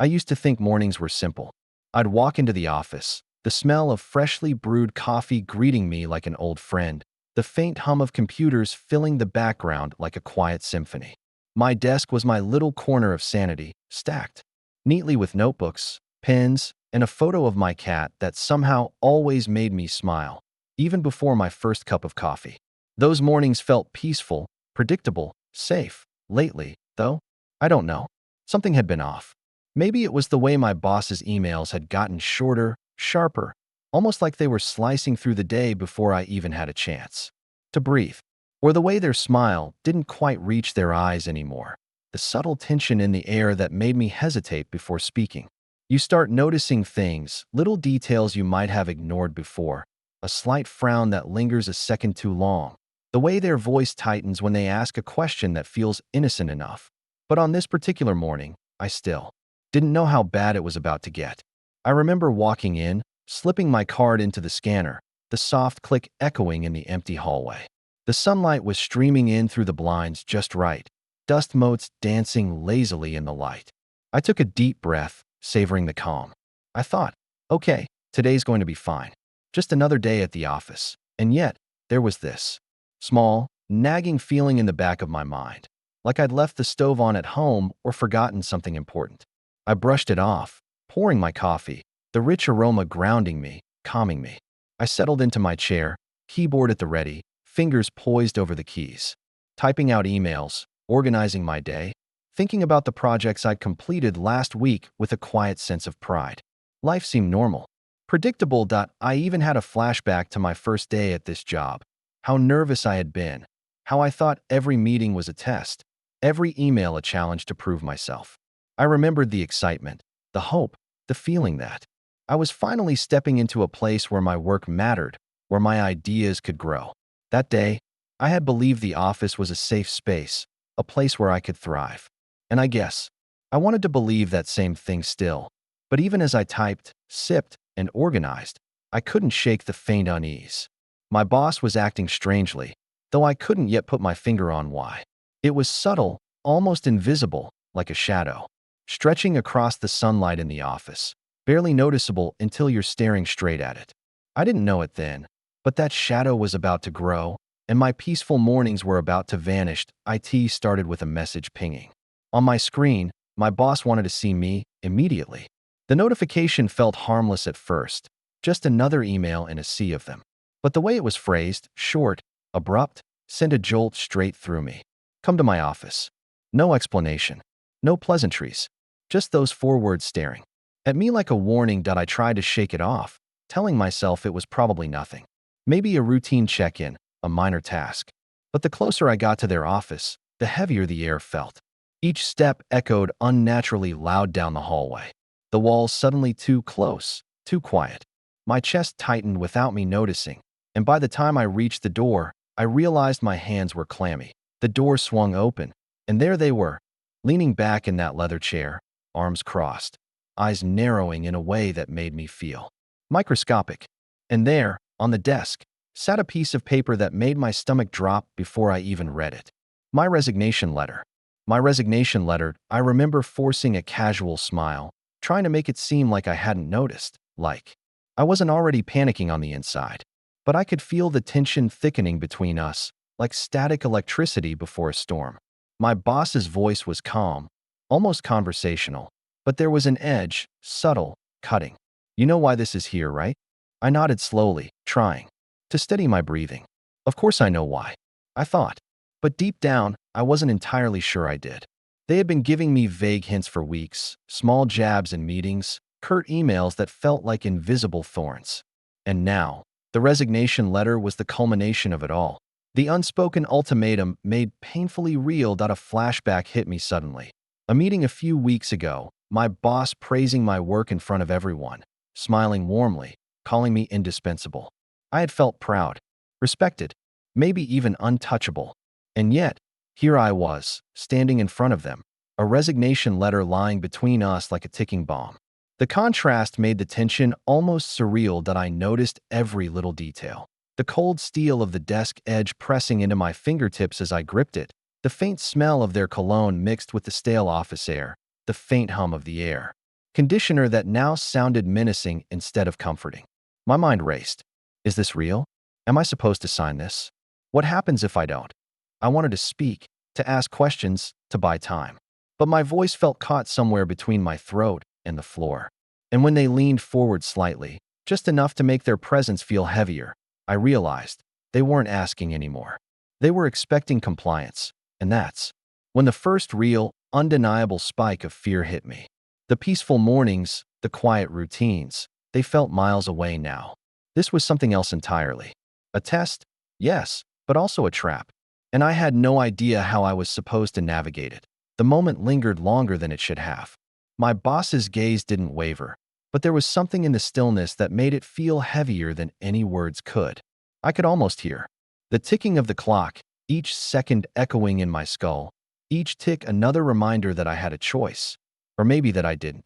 I used to think mornings were simple. I'd walk into the office, the smell of freshly brewed coffee greeting me like an old friend, the faint hum of computers filling the background like a quiet symphony. My desk was my little corner of sanity, stacked neatly with notebooks, pens, and a photo of my cat that somehow always made me smile, even before my first cup of coffee. Those mornings felt peaceful, predictable, safe. Lately, though, I don't know. Something had been off. Maybe it was the way my boss's emails had gotten shorter, sharper, almost like they were slicing through the day before I even had a chance to breathe. Or the way their smile didn't quite reach their eyes anymore. The subtle tension in the air that made me hesitate before speaking. You start noticing things, little details you might have ignored before. A slight frown that lingers a second too long. The way their voice tightens when they ask a question that feels innocent enough. But on this particular morning, I still didn't know how bad it was about to get. I remember walking in, slipping my card into the scanner, the soft click echoing in the empty hallway. The sunlight was streaming in through the blinds just right, dust motes dancing lazily in the light. I took a deep breath, savoring the calm. I thought, okay, today's going to be fine. Just another day at the office. And yet, there was this small, nagging feeling in the back of my mind, like I'd left the stove on at home or forgotten something important. I brushed it off, pouring my coffee, the rich aroma grounding me, calming me. I settled into my chair, keyboard at the ready, fingers poised over the keys, typing out emails, organizing my day, thinking about the projects I'd completed last week with a quiet sense of pride. Life seemed normal, predictable. I even had a flashback to my first day at this job, how nervous I had been, how I thought every meeting was a test, every email a challenge to prove myself. I remembered the excitement, the hope, the feeling that I was finally stepping into a place where my work mattered, where my ideas could grow. That day, I had believed the office was a safe space, a place where I could thrive. And I guess I wanted to believe that same thing still. But even as I typed, sipped, and organized, I couldn't shake the faint unease. My boss was acting strangely, though I couldn't yet put my finger on why. It was subtle, almost invisible, like a shadow, stretching across the sunlight in the office, barely noticeable until you're staring straight at it. I didn't know it then, but that shadow was about to grow, and my peaceful mornings were about to vanish. IT started with a message pinging. On my screen, my boss wanted to see me immediately. The notification felt harmless at first, just another email in a sea of them. But the way it was phrased, short, abrupt, sent a jolt straight through me. Come to my office. No explanation. No pleasantries. Just those 4 words staring at me like a warning. I tried to shake it off, telling myself it was probably nothing. Maybe a routine check-in, a minor task. But the closer I got to their office, the heavier the air felt. Each step echoed unnaturally loud down the hallway. The walls suddenly too close, too quiet. My chest tightened without me noticing, and by the time I reached the door, I realized my hands were clammy. The door swung open, and there they were, leaning back in that leather chair, arms crossed, eyes narrowing in a way that made me feel microscopic. And there, on the desk, sat a piece of paper that made my stomach drop before I even read it. My resignation letter. My resignation letter. I remember forcing a casual smile, trying to make it seem like I hadn't noticed, like I wasn't already panicking on the inside. But I could feel the tension thickening between us, like static electricity before a storm. My boss's voice was calm, almost conversational, but there was an edge, subtle, cutting. You know why this is here, right? I nodded slowly, trying to steady my breathing. Of course I know why, I thought. But deep down, I wasn't entirely sure I did. They had been giving me vague hints for weeks, small jabs in meetings, curt emails that felt like invisible thorns. And now, the resignation letter was the culmination of it all. The unspoken ultimatum made painfully real. A flashback hit me suddenly. A meeting a few weeks ago, my boss praising my work in front of everyone, smiling warmly, calling me indispensable. I had felt proud, respected, maybe even untouchable. And yet, here I was, standing in front of them, a resignation letter lying between us like a ticking bomb. The contrast made the tension almost surreal. I noticed every little detail. The cold steel of the desk edge pressing into my fingertips as I gripped it, the faint smell of their cologne mixed with the stale office air, the faint hum of the air conditioner that now sounded menacing instead of comforting. My mind raced. Is this real? Am I supposed to sign this? What happens if I don't? I wanted to speak, to ask questions, to buy time. But my voice felt caught somewhere between my throat and the floor. And when they leaned forward slightly, just enough to make their presence feel heavier, I realized they weren't asking anymore. They were expecting compliance, and that's when the first real, undeniable spike of fear hit me. The peaceful mornings, the quiet routines, they felt miles away now. This was something else entirely. A test? Yes, but also a trap. And I had no idea how I was supposed to navigate it. The moment lingered longer than it should have. My boss's gaze didn't waver, but there was something in the stillness that made it feel heavier than any words could. I could almost hear the ticking of the clock, each second echoing in my skull, each tick another reminder that I had a choice. Or maybe that I didn't.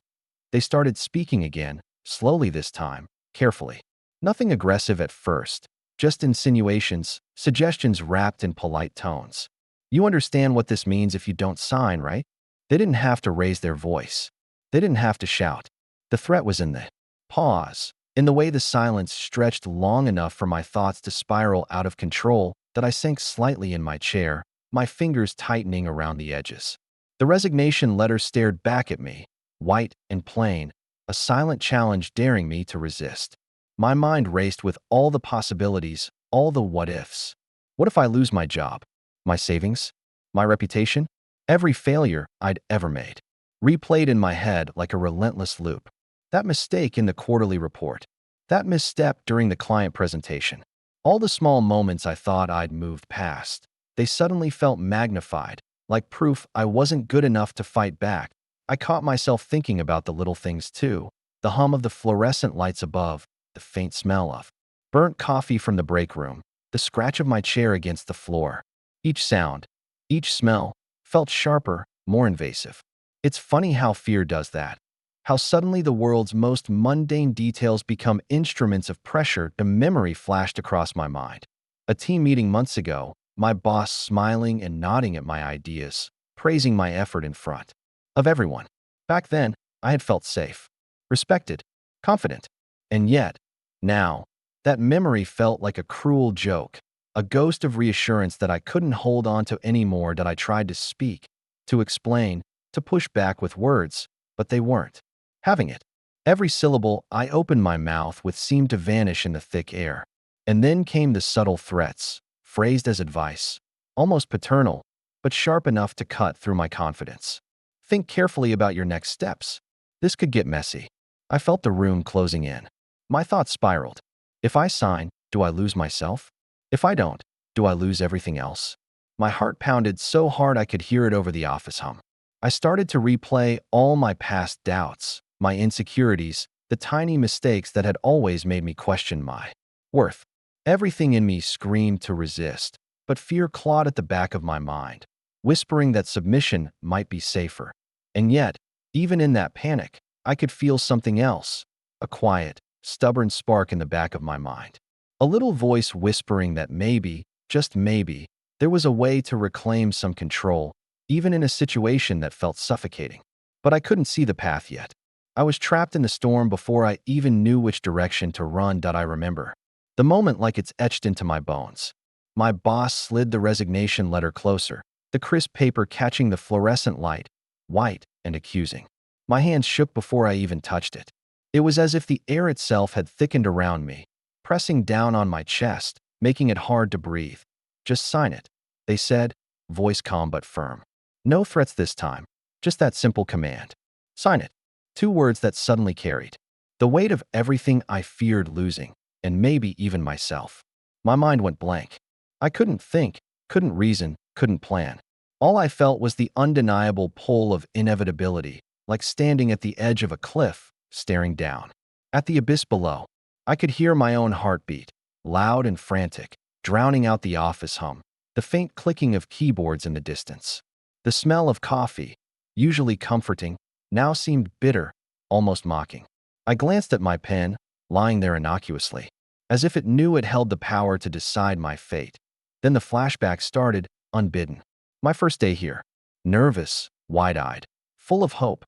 They started speaking again, slowly this time, carefully. Nothing aggressive at first, just insinuations, suggestions wrapped in polite tones. You understand what this means if you don't sign, right? They didn't have to raise their voice. They didn't have to shout. The threat was in the pause, in the way the silence stretched long enough for my thoughts to spiral out of control that I sank slightly in my chair, my fingers tightening around the edges. The resignation letter stared back at me, white and plain, a silent challenge daring me to resist. My mind raced with all the possibilities, all the what-ifs. What if I lose my job? My savings? My reputation? Every failure I'd ever made. Replayed in my head like a relentless loop. That mistake in the quarterly report. That misstep during the client presentation. All the small moments I thought I'd moved past. They suddenly felt magnified, like proof I wasn't good enough to fight back. I caught myself thinking about the little things too. The hum of the fluorescent lights above, the faint smell of burnt coffee from the break room, the scratch of my chair against the floor. Each sound, each smell, felt sharper, more invasive. It's funny how fear does that. How suddenly the world's most mundane details become instruments of pressure. The memory flashed across my mind. A team meeting months ago, my boss smiling and nodding at my ideas, praising my effort in front of everyone. Back then, I had felt safe, respected, confident. And yet, now, that memory felt like a cruel joke, a ghost of reassurance that I couldn't hold on to anymore. That I tried to speak, to explain, to push back with words, but they weren't having it. Every syllable I opened my mouth with seemed to vanish in the thick air. And then came the subtle threats, phrased as advice, almost paternal, but sharp enough to cut through my confidence. Think carefully about your next steps. This could get messy. I felt the room closing in. My thoughts spiraled. If I sign, do I lose myself? If I don't, do I lose everything else? My heart pounded so hard I could hear it over the office hum. I started to replay all my past doubts, my insecurities, the tiny mistakes that had always made me question my worth. Everything in me screamed to resist, but fear clawed at the back of my mind, whispering that submission might be safer. And yet, even in that panic, I could feel something else, a quiet, stubborn spark in the back of my mind. A little voice whispering that maybe, just maybe, there was a way to reclaim some control, even in a situation that felt suffocating. But I couldn't see the path yet. I was trapped in the storm before I even knew which direction to run. I remember the moment like it's etched into my bones. My boss slid the resignation letter closer, the crisp paper catching the fluorescent light, white and accusing. My hands shook before I even touched it. It was as if the air itself had thickened around me, pressing down on my chest, making it hard to breathe. Just sign it, they said, voice calm but firm. No threats this time, just that simple command. Sign it. 2 words that suddenly carried the weight of everything I feared losing, and maybe even myself. My mind went blank. I couldn't think, couldn't reason, couldn't plan. All I felt was the undeniable pull of inevitability, like standing at the edge of a cliff, staring down at the abyss below. I could hear my own heartbeat, loud and frantic, drowning out the office hum, the faint clicking of keyboards in the distance. The smell of coffee, usually comforting, now seemed bitter, almost mocking. I glanced at my pen, lying there innocuously, as if it knew it held the power to decide my fate. Then the flashback started, unbidden. My first day here. Nervous, wide-eyed, full of hope,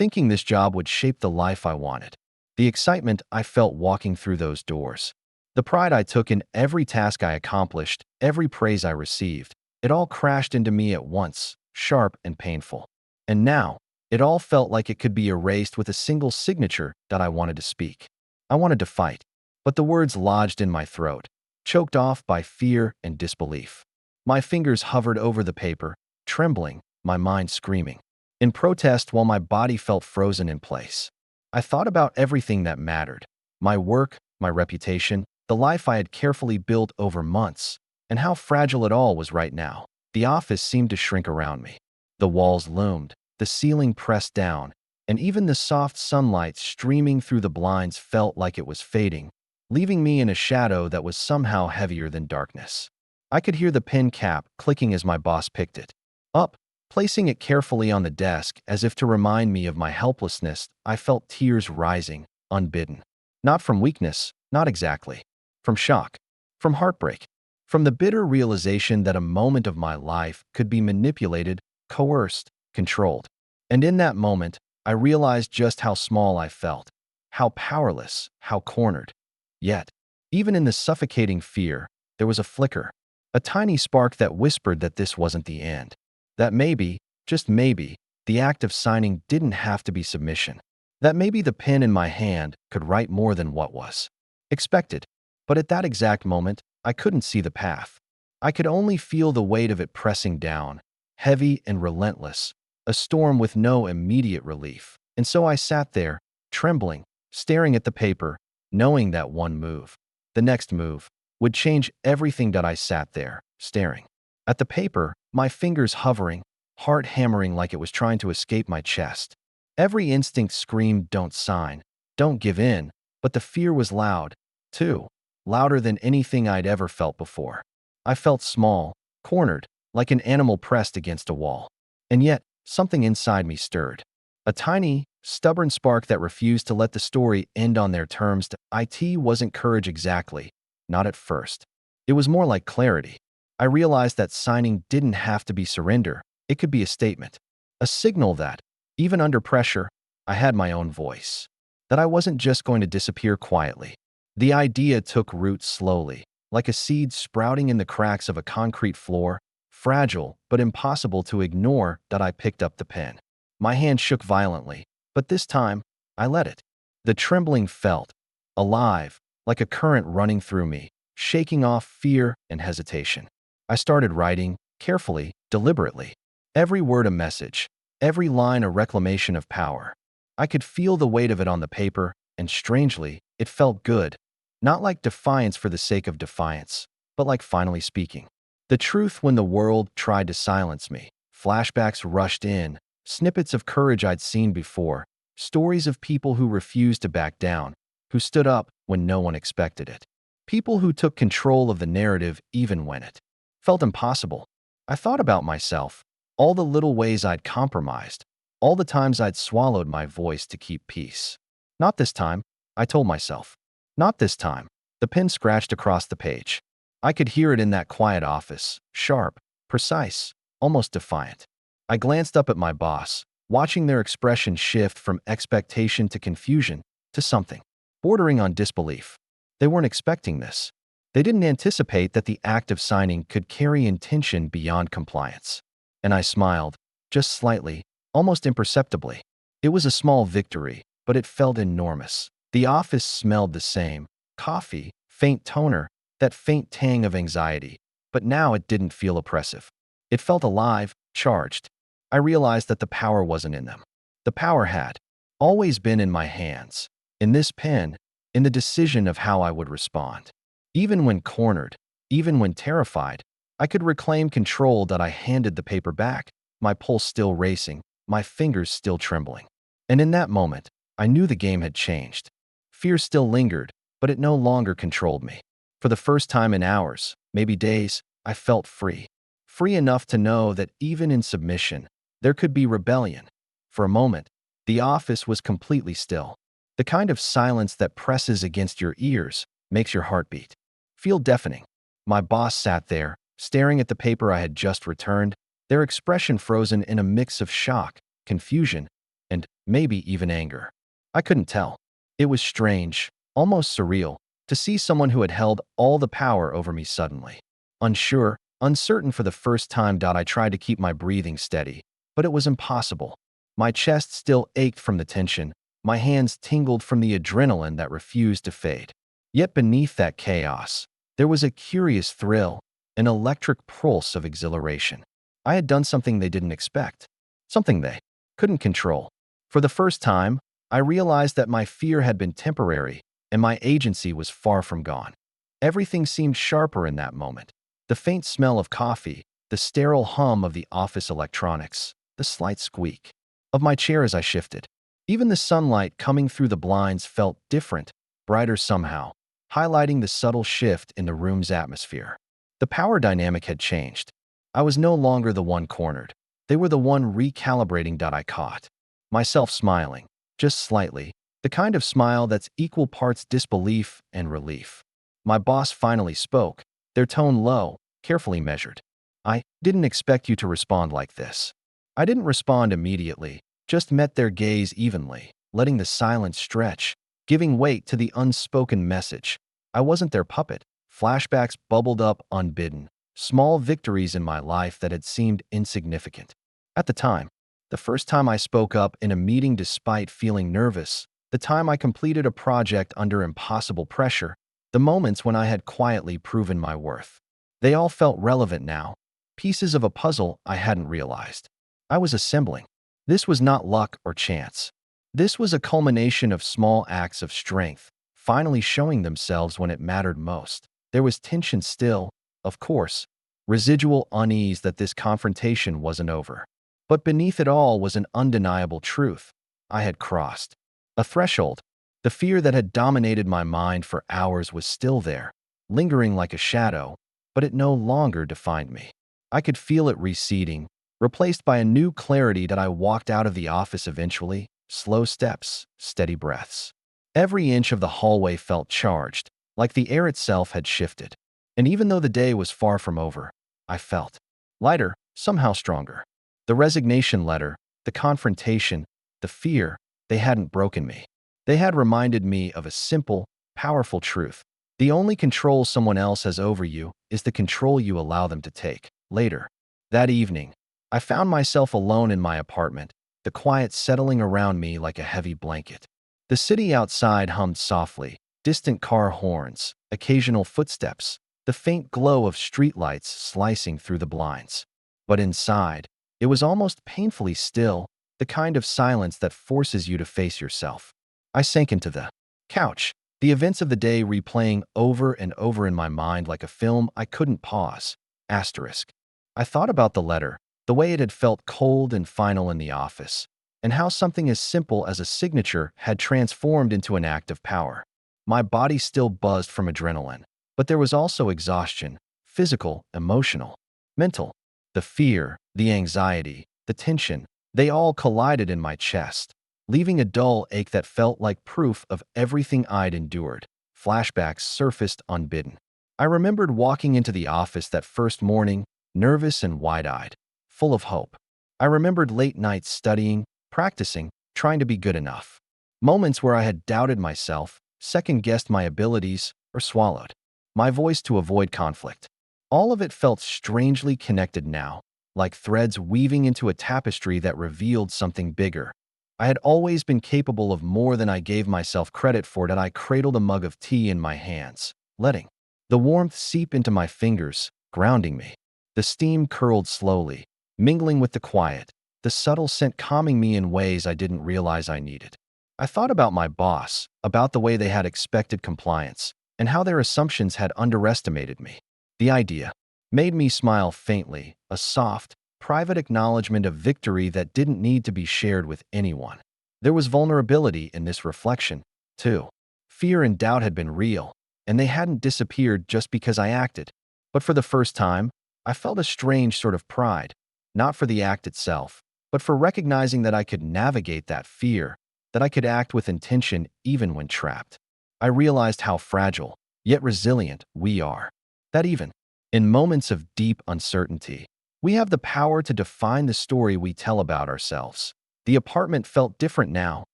thinking this job would shape the life I wanted. The excitement I felt walking through those doors. The pride I took in every task I accomplished, every praise I received, it all crashed into me at once, sharp and painful. And now, it all felt like it could be erased with a single signature that I wanted to speak. I wanted to fight, but the words lodged in my throat, choked off by fear and disbelief. My fingers hovered over the paper, trembling, my mind screaming. In protest while my body felt frozen in place. I thought about everything that mattered. My work, my reputation, the life I had carefully built over months, and how fragile it all was right now. The office seemed to shrink around me. The walls loomed, the ceiling pressed down, and even the soft sunlight streaming through the blinds felt like it was fading, leaving me in a shadow that was somehow heavier than darkness. I could hear the pen cap clicking as my boss picked it up, placing it carefully on the desk as if to remind me of my helplessness. I felt tears rising, unbidden. Not from weakness, not exactly. From shock, from heartbreak, from the bitter realization that a moment of my life could be manipulated, coerced, controlled. And in that moment, I realized just how small I felt, how powerless, how cornered. Yet, even in the suffocating fear, there was a flicker, a tiny spark that whispered that this wasn't the end. That maybe, just maybe, the act of signing didn't have to be submission. That maybe the pen in my hand could write more than what was expected. But at that exact moment, I couldn't see the path. I could only feel the weight of it pressing down, heavy and relentless, a storm with no immediate relief. And so I sat there, trembling, staring at the paper, knowing that one move, the next move, would change everything. That I sat there, staring at the paper, my fingers hovering, heart hammering like it was trying to escape my chest. Every instinct screamed, don't sign, don't give in, but the fear was loud, too, louder than anything I'd ever felt before. I felt small, cornered, like an animal pressed against a wall. And yet, something inside me stirred. A tiny, stubborn spark that refused to let the story end on their terms. It wasn't courage exactly, not at first. It was more like clarity. I realized that signing didn't have to be surrender. It could be a statement, a signal that, even under pressure, I had my own voice, that I wasn't just going to disappear quietly. The idea took root slowly, like a seed sprouting in the cracks of a concrete floor, fragile but impossible to ignore. That I picked up the pen. My hand shook violently, but this time, I let it. The trembling felt alive, like a current running through me, shaking off fear and hesitation. I started writing, carefully, deliberately. Every word a message, every line a reclamation of power. I could feel the weight of it on the paper, and strangely, it felt good. Not like defiance for the sake of defiance, but like finally speaking the truth when the world tried to silence me. Flashbacks rushed in, snippets of courage I'd seen before, stories of people who refused to back down, who stood up when no one expected it. People who took control of the narrative even when it felt impossible. I thought about myself, all the little ways I'd compromised, all the times I'd swallowed my voice to keep peace. Not this time, I told myself. Not this time. The pen scratched across the page. I could hear it in that quiet office, sharp, precise, almost defiant. I glanced up at my boss, watching their expression shift from expectation to confusion to something bordering on disbelief. They weren't expecting this. They didn't anticipate that the act of signing could carry intention beyond compliance. And I smiled, just slightly, almost imperceptibly. It was a small victory, but it felt enormous. The office smelled the same, coffee, faint toner, that faint tang of anxiety, but now it didn't feel oppressive. It felt alive, charged. I realized that the power wasn't in them. The power had always been in my hands, in this pen, in the decision of how I would respond. Even when cornered, even when terrified, I could reclaim control. That I handed the paper back, my pulse still racing, my fingers still trembling. And in that moment, I knew the game had changed. Fear still lingered, but it no longer controlled me. For the first time in hours, maybe days, I felt free. Free enough to know that even in submission, there could be rebellion. For a moment, the office was completely still. The kind of silence that presses against your ears, makes your heart beat. Feel deafening. My boss sat there, staring at the paper I had just returned, their expression frozen in a mix of shock, confusion, and maybe even anger. I couldn't tell. It was strange, almost surreal, to see someone who had held all the power over me suddenly. Unsure, uncertain for the first time, I tried to keep my breathing steady, but it was impossible. My chest still ached from the tension, my hands tingled from the adrenaline that refused to fade. Yet beneath that chaos, there was a curious thrill, an electric pulse of exhilaration. I had done something they didn't expect, something they couldn't control. For the first time, I realized that my fear had been temporary and my agency was far from gone. Everything seemed sharper in that moment. The faint smell of coffee, the sterile hum of the office electronics, the slight squeak of my chair as I shifted. Even the sunlight coming through the blinds felt different, brighter somehow, highlighting the subtle shift in the room's atmosphere. The power dynamic had changed. I was no longer the one cornered. They were the one recalibrating. I caught myself smiling, just slightly, the kind of smile that's equal parts disbelief and relief. My boss finally spoke, their tone low, carefully measured. "I didn't expect you to respond like this." I didn't respond immediately, just met their gaze evenly, letting the silence stretch, giving weight to the unspoken message. I wasn't their puppet. Flashbacks bubbled up unbidden, small victories in my life that had seemed insignificant. At the time, the first time I spoke up in a meeting despite feeling nervous, the time I completed a project under impossible pressure, the moments when I had quietly proven my worth. They all felt relevant now, pieces of a puzzle I hadn't realized I was assembling. This was not luck or chance. This was a culmination of small acts of strength, finally showing themselves when it mattered most. There was tension still, of course, residual unease that this confrontation wasn't over. But beneath it all was an undeniable truth. I had crossed a threshold. The fear that had dominated my mind for hours was still there, lingering like a shadow, but it no longer defined me. I could feel it receding, replaced by a new clarity that I walked out of the office eventually, slow steps, steady breaths. Every inch of the hallway felt charged, like the air itself had shifted. And even though the day was far from over, I felt lighter, somehow stronger. The resignation letter, the confrontation, the fear, they hadn't broken me. They had reminded me of a simple, powerful truth. The only control someone else has over you is the control you allow them to take. Later, that evening, I found myself alone in my apartment, the quiet settling around me like a heavy blanket. The city outside hummed softly, distant car horns, occasional footsteps, the faint glow of streetlights slicing through the blinds. But inside, it was almost painfully still, the kind of silence that forces you to face yourself. I sank into the couch, the events of the day replaying over and over in my mind like a film I couldn't pause. Asterisk. I thought about the letter, the way it had felt cold and final in the office, and how something as simple as a signature had transformed into an act of power. My body still buzzed from adrenaline, but there was also exhaustion, physical, emotional, mental. The fear, the anxiety, the tension, they all collided in my chest, leaving a dull ache that felt like proof of everything I'd endured. Flashbacks surfaced unbidden. I remembered walking into the office that first morning, nervous and wide-eyed, full of hope. I remembered late nights studying, practicing, trying to be good enough. Moments where I had doubted myself, second-guessed my abilities, or swallowed my voice to avoid conflict. All of it felt strangely connected now, like threads weaving into a tapestry that revealed something bigger. I had always been capable of more than I gave myself credit for. That I cradled a mug of tea in my hands, letting the warmth seep into my fingers, grounding me. The steam curled slowly, mingling with the quiet, the subtle scent calming me in ways I didn't realize I needed. I thought about my boss, about the way they had expected compliance, and how their assumptions had underestimated me. The idea made me smile faintly, a soft, private acknowledgement of victory that didn't need to be shared with anyone. There was vulnerability in this reflection, too. Fear and doubt had been real, and they hadn't disappeared just because I acted. But for the first time, I felt a strange sort of pride, not for the act itself, but for recognizing that I could navigate that fear, that I could act with intention even when trapped. I realized how fragile, yet resilient, we are. That even in moments of deep uncertainty, we have the power to define the story we tell about ourselves. The apartment felt different now,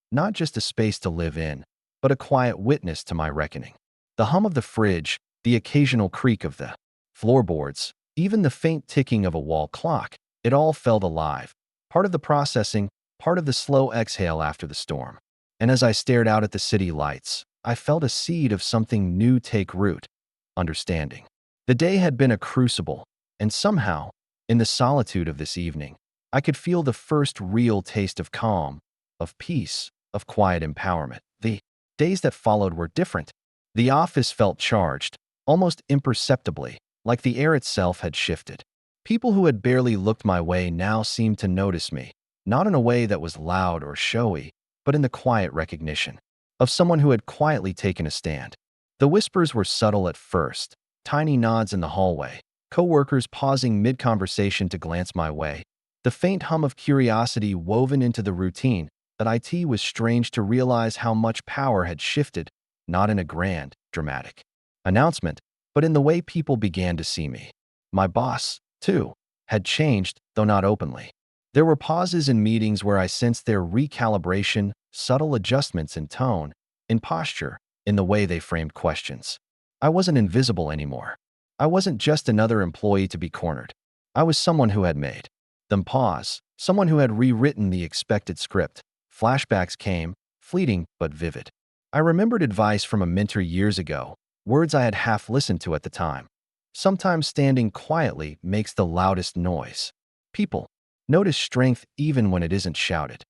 not just a space to live in, but a quiet witness to my reckoning. The hum of the fridge, the occasional creak of the floorboards, even the faint ticking of a wall clock, it all felt alive, part of the processing, part of the slow exhale after the storm. And as I stared out at the city lights, I felt a seed of something new take root: understanding. The day had been a crucible, and somehow, in the solitude of this evening, I could feel the first real taste of calm, of peace, of quiet empowerment. The days that followed were different. The office felt charged, almost imperceptibly, like the air itself had shifted. People who had barely looked my way now seemed to notice me, not in a way that was loud or showy, but in the quiet recognition of someone who had quietly taken a stand. The whispers were subtle at first, tiny nods in the hallway, coworkers pausing mid-conversation to glance my way, the faint hum of curiosity woven into the routine. That IT was strange to realize how much power had shifted, not in a grand, dramatic announcement, but in the way people began to see me. My boss, too, had changed, though not openly. There were pauses in meetings where I sensed their recalibration, subtle adjustments in tone, in posture, in the way they framed questions. I wasn't invisible anymore. I wasn't just another employee to be cornered. I was someone who had made them pause, someone who had rewritten the expected script. Flashbacks came, fleeting but vivid. I remembered advice from a mentor years ago, words I had half listened to at the time. Sometimes standing quietly makes the loudest noise. People notice strength even when it isn't shouted.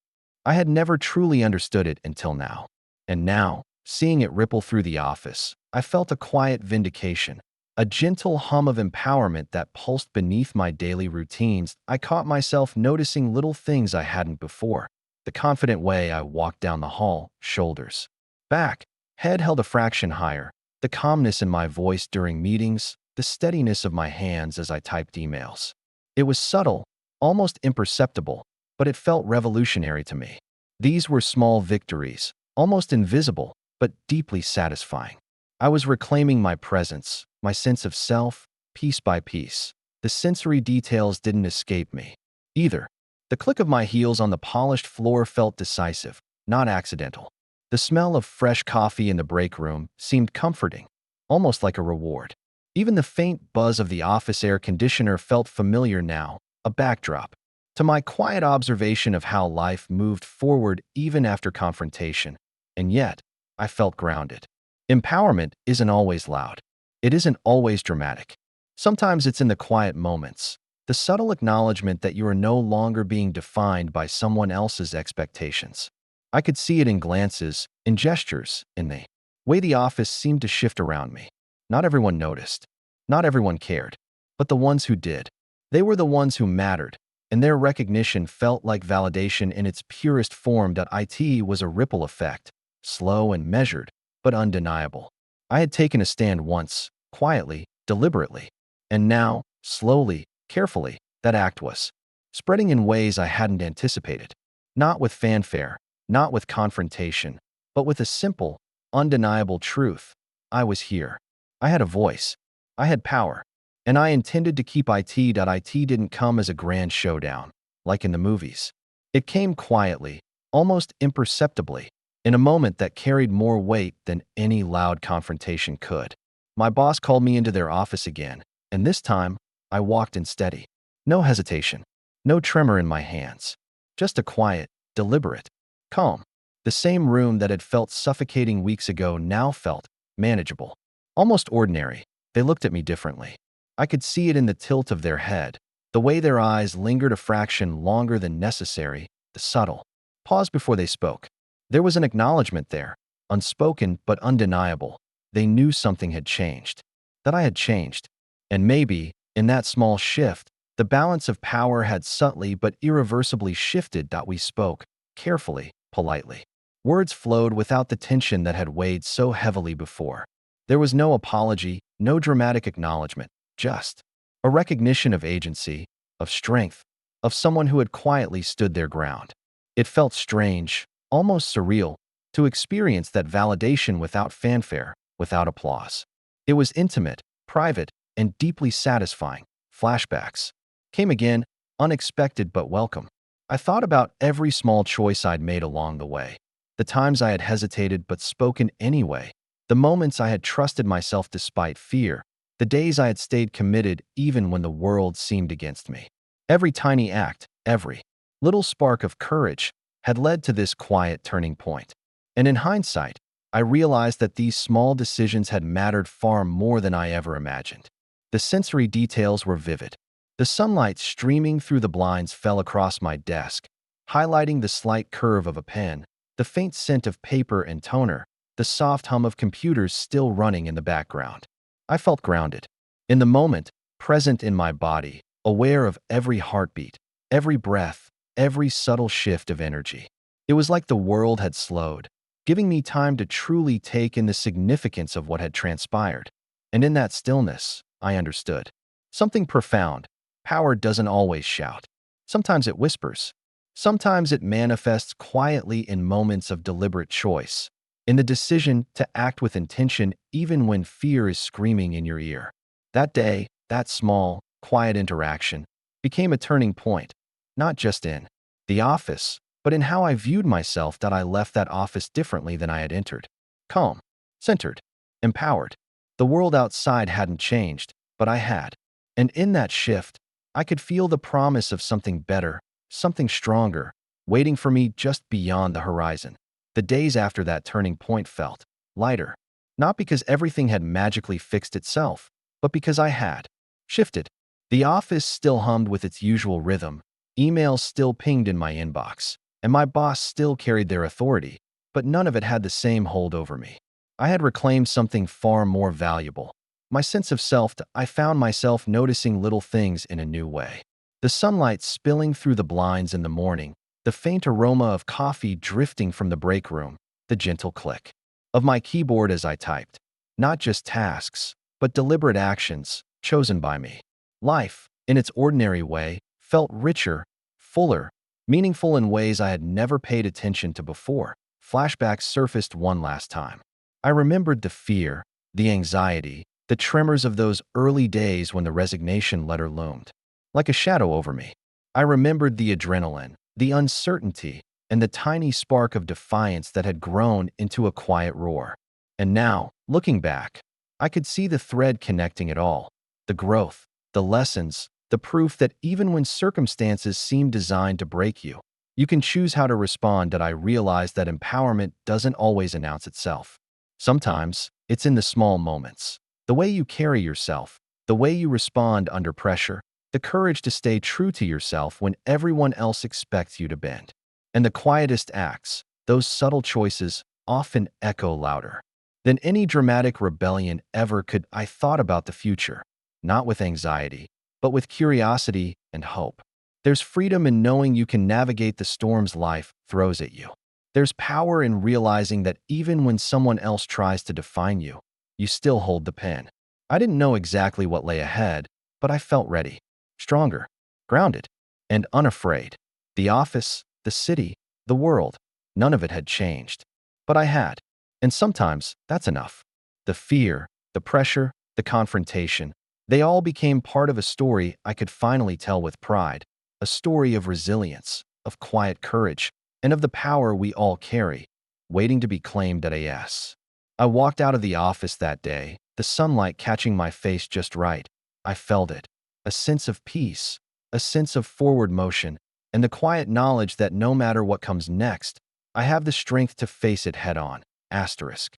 I had never truly understood it until now. And now, seeing it ripple through the office, I felt a quiet vindication, a gentle hum of empowerment that pulsed beneath my daily routines. I caught myself noticing little things I hadn't before. The confident way I walked down the hall, shoulders back, head held a fraction higher, the calmness in my voice during meetings, the steadiness of my hands as I typed emails. It was subtle, almost imperceptible, but it felt revolutionary to me. These were small victories, almost invisible, but deeply satisfying. I was reclaiming my presence, my sense of self, piece by piece. The sensory details didn't escape me either. The click of my heels on the polished floor felt decisive, not accidental. The smell of fresh coffee in the break room seemed comforting, almost like a reward. Even the faint buzz of the office air conditioner felt familiar now, a backdrop to my quiet observation of how life moved forward even after confrontation. And yet, I felt grounded. Empowerment isn't always loud. It isn't always dramatic. Sometimes it's in the quiet moments, the subtle acknowledgement that you are no longer being defined by someone else's expectations. I could see it in glances, in gestures, in the way the office seemed to shift around me. Not everyone noticed. Not everyone cared. But the ones who did, they were the ones who mattered, and their recognition felt like validation in its purest form. That IT was a ripple effect, slow and measured, but undeniable. I had taken a stand once, quietly, deliberately, and now, slowly, carefully, that act was spreading in ways I hadn't anticipated. Not with fanfare, not with confrontation, but with a simple, undeniable truth. I was here. I had a voice. I had power. And I intended to keep it. It didn't come as a grand showdown, like in the movies. It came quietly, almost imperceptibly, in a moment that carried more weight than any loud confrontation could. My boss called me into their office again, and this time, I walked in steady. No hesitation, no tremor in my hands. Just a quiet, deliberate calm. The same room that had felt suffocating weeks ago now felt manageable, almost ordinary. They looked at me differently. I could see it in the tilt of their head, the way their eyes lingered a fraction longer than necessary, the subtle pause before they spoke. There was an acknowledgement there, unspoken but undeniable. They knew something had changed, that I had changed. And maybe, in that small shift, the balance of power had subtly but irreversibly shifted. That we spoke, carefully, politely. Words flowed without the tension that had weighed so heavily before. There was no apology, no dramatic acknowledgement, just a recognition of agency, of strength, of someone who had quietly stood their ground. It felt strange, almost surreal, to experience that validation without fanfare, without applause. It was intimate, private, and deeply satisfying. Flashbacks came again, unexpected but welcome. I thought about every small choice I'd made along the way, the times I had hesitated but spoken anyway, the moments I had trusted myself despite fear, the days I had stayed committed even when the world seemed against me. Every tiny act, every little spark of courage had led to this quiet turning point. And in hindsight, I realized that these small decisions had mattered far more than I ever imagined. The sensory details were vivid. The sunlight streaming through the blinds fell across my desk, highlighting the slight curve of a pen, the faint scent of paper and toner, the soft hum of computers still running in the background. I felt grounded. In the moment, present in my body, aware of every heartbeat, every breath, every subtle shift of energy. It was like the world had slowed, giving me time to truly take in the significance of what had transpired. And in that stillness, I understood something profound. Power doesn't always shout. Sometimes it whispers. Sometimes it manifests quietly in moments of deliberate choice, in the decision to act with intention even when fear is screaming in your ear. That day, that small, quiet interaction became a turning point, not just in the office, but in how I viewed myself. That I left that office differently than I had entered. Calm, centered, empowered. The world outside hadn't changed, but I had. And in that shift, I could feel the promise of something better, something stronger, waiting for me just beyond the horizon. The days after that turning point felt lighter, not because everything had magically fixed itself, but because I had shifted. The office still hummed with its usual rhythm, emails still pinged in my inbox, and my boss still carried their authority, but none of it had the same hold over me. I had reclaimed something far more valuable. My sense of self. I found myself noticing little things in a new way. The sunlight spilling through the blinds in the morning, the faint aroma of coffee drifting from the break room, the gentle click of my keyboard as I typed. Not just tasks, but deliberate actions chosen by me. Life, in its ordinary way, felt richer, fuller, meaningful in ways I had never paid attention to before. Flashbacks surfaced one last time. I remembered the fear, the anxiety, the tremors of those early days when the resignation letter loomed like a shadow over me. I remembered the adrenaline, the uncertainty, and the tiny spark of defiance that had grown into a quiet roar. And now, looking back, I could see the thread connecting it all. The growth, the lessons, the proof that even when circumstances seem designed to break you, you can choose how to respond. That I realized that empowerment doesn't always announce itself. Sometimes, it's in the small moments. The way you carry yourself, the way you respond under pressure, the courage to stay true to yourself when everyone else expects you to bend. And the quietest acts, those subtle choices, often echo louder than any dramatic rebellion ever could. I thought about the future, not with anxiety, but with curiosity and hope. There's freedom in knowing you can navigate the storms life throws at you. There's power in realizing that even when someone else tries to define you, you still hold the pen. I didn't know exactly what lay ahead, but I felt ready, stronger, grounded, and unafraid. The office, the city, the world, none of it had changed. But I had. And sometimes that's enough. The fear, the pressure, the confrontation, they all became part of a story I could finally tell with pride. A story of resilience, of quiet courage, and of the power we all carry, waiting to be claimed at AS. I walked out of the office that day, the sunlight catching my face just right. I felt it. A sense of peace, a sense of forward motion, and the quiet knowledge that no matter what comes next, I have the strength to face it head on. Asterisk.